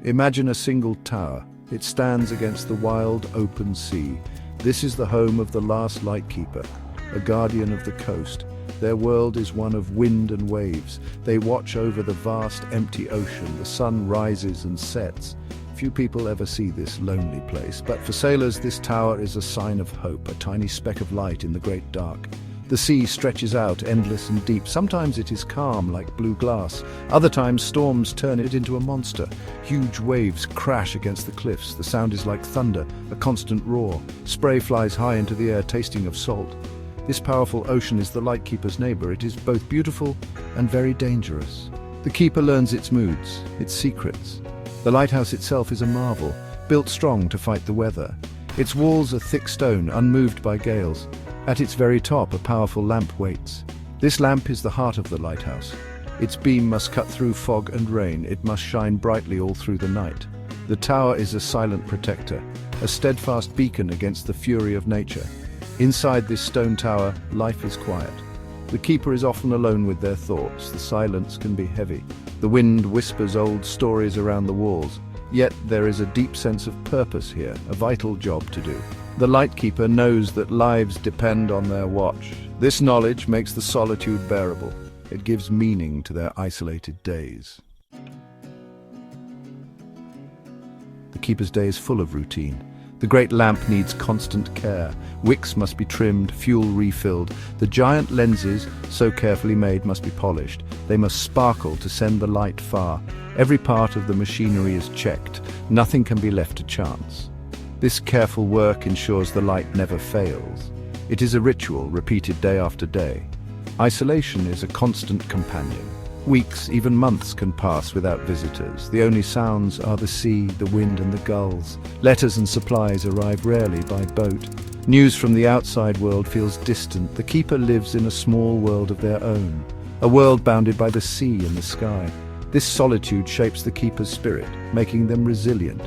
Imagine a single tower. It stands against the wild, open sea. This is the home of the Last Lightkeeper, a guardian of the coast. Their world is one of wind and waves. They watch over the vast, empty ocean. The sun rises and sets. Few people ever see this lonely place, but for sailors this tower is a sign of hope, a tiny speck of light in the great dark. The sea stretches out, endless and deep. Sometimes it is calm, like blue glass. Other times storms turn it into a monster. Huge waves crash against the cliffs. The sound is like thunder, a constant roar. Spray flies high into the air, tasting of salt. This powerful ocean is the Lightkeeper's neighbor. It is both beautiful and very dangerous. The keeper learns its moods, its secrets. The lighthouse itself is a marvel, built strong to fight the weather. Its walls are thick stone, unmoved by gales. At its very top, a powerful lamp waits. This lamp is the heart of the lighthouse. Its beam must cut through fog and rain. It must shine brightly all through the night. The tower is a silent protector, a steadfast beacon against the fury of nature. Inside this stone tower, life is quiet. The keeper is often alone with their thoughts. The silence can be heavy. The wind whispers old stories around the walls. Yet there is a deep sense of purpose here, a vital job to do. The Lightkeeper knows that lives depend on their watch. This knowledge makes the solitude bearable. It gives meaning to their isolated days. The keeper's day is full of routine. The great lamp needs constant care. Wicks must be trimmed, fuel refilled. The giant lenses, so carefully made, must be polished. They must sparkle to send the light far. Every part of the machinery is checked. Nothing can be left to chance. This careful work ensures the light never fails. It is a ritual repeated day after day. Isolation is a constant companion. Weeks, even months can pass without visitors. The only sounds are the sea, the wind and the gulls. Letters and supplies arrive rarely by boat. News from the outside world feels distant. The keeper lives in a small world of their own, a world bounded by the sea and the sky. This solitude shapes the keeper's spirit, making them resilient.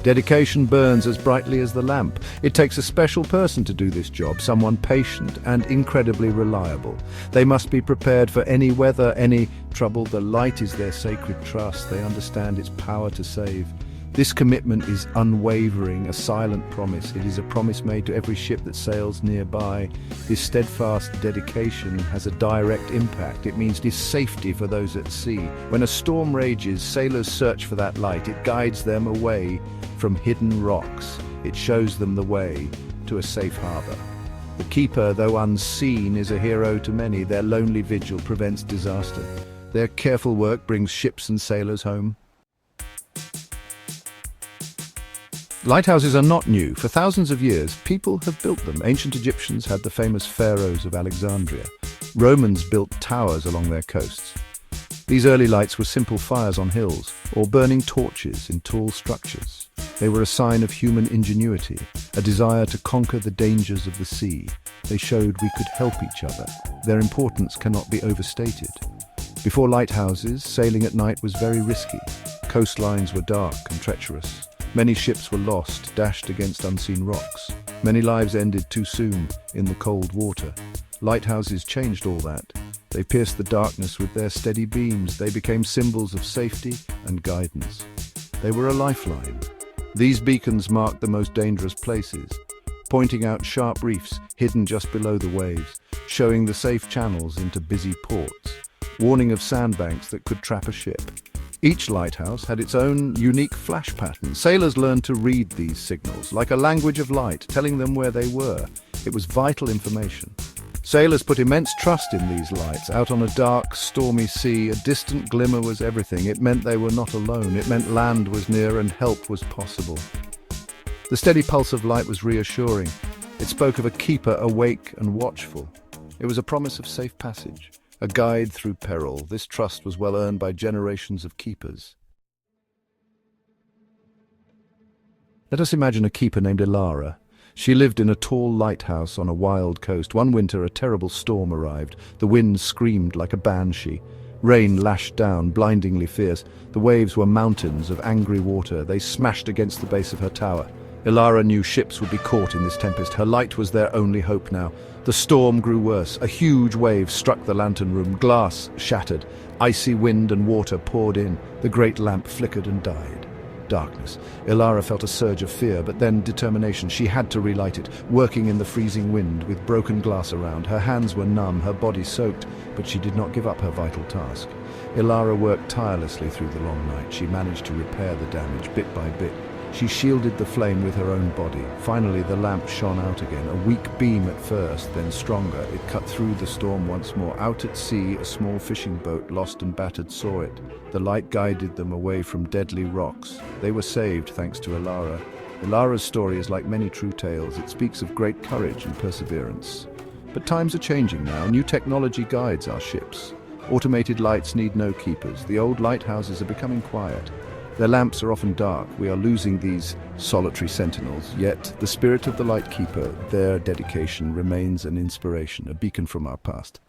Dedication burns as brightly as the lamp. It takes a special person to do this job, someone patient and incredibly reliable. They must be prepared for any weather, any trouble. The light is their sacred trust. They understand its power to save. This commitment is unwavering, a silent promise. It is a promise made to every ship that sails nearby. This steadfast dedication has a direct impact. It means safety for those at sea. When a storm rages, sailors search for that light. It guides them away from hidden rocks. It shows them the way to a safe harbor. The keeper, though unseen, is a hero to many. Their lonely vigil prevents disaster. Their careful work brings ships and sailors home. Lighthouses are not new. For thousands of years, people have built them. Ancient Egyptians had the famous pharaohs of Alexandria. Romans built towers along their coasts. These early lights were simple fires on hills, or burning torches in tall structures. They were a sign of human ingenuity, a desire to conquer the dangers of the sea. They showed we could help each other. Their importance cannot be overstated. Before lighthouses, sailing at night was very risky. Coastlines were dark and treacherous. Many ships were lost, dashed against unseen rocks. Many lives ended too soon in the cold water. Lighthouses changed all that. They pierced the darkness with their steady beams. They became symbols of safety and guidance. They were a lifeline. These beacons marked the most dangerous places, pointing out sharp reefs hidden just below the waves, showing the safe channels into busy ports, warning of sandbanks that could trap a ship. Each lighthouse had its own unique flash pattern. Sailors learned to read these signals, like a language of light, telling them where they were. It was vital information. Sailors put immense trust in these lights. Out on a dark, stormy sea, a distant glimmer was everything. It meant they were not alone. It meant land was near and help was possible. The steady pulse of light was reassuring. It spoke of a keeper awake and watchful. It was a promise of safe passage, a guide through peril. This trust was well earned by generations of keepers. Let us imagine a keeper named Elias. She lived in a tall lighthouse on a wild coast. One winter, a terrible storm arrived. The wind screamed like a banshee. Rain lashed down, blindingly fierce. The waves were mountains of angry water. They smashed against the base of her tower. Elias knew ships would be caught in this tempest. Her light was their only hope now. The storm grew worse. A huge wave struck the lantern room. Glass shattered. Icy wind and water poured in. The great lamp flickered and died. Darkness. Ilara felt a surge of fear, but then determination. She had to relight it, working in the freezing wind, with broken glass around. Her hands were numb, her body soaked, but she did not give up her vital task. Ilara worked tirelessly through the long night. She managed to repair the damage, bit by bit. She shielded the flame with her own body. Finally, the lamp shone out again, a weak beam at first, then stronger. It cut through the storm once more. Out at sea, a small fishing boat, lost and battered, saw it. The light guided them away from deadly rocks. They were saved thanks to Ilara. Ilara's story is like many true tales. It speaks of great courage and perseverance. But times are changing now. New technology guides our ships. Automated lights need no keepers. The old lighthouses are becoming quiet. Their lamps are often dark. We are losing these solitary sentinels, yet the spirit of the Lightkeeper, their dedication, remains an inspiration, a beacon from our past.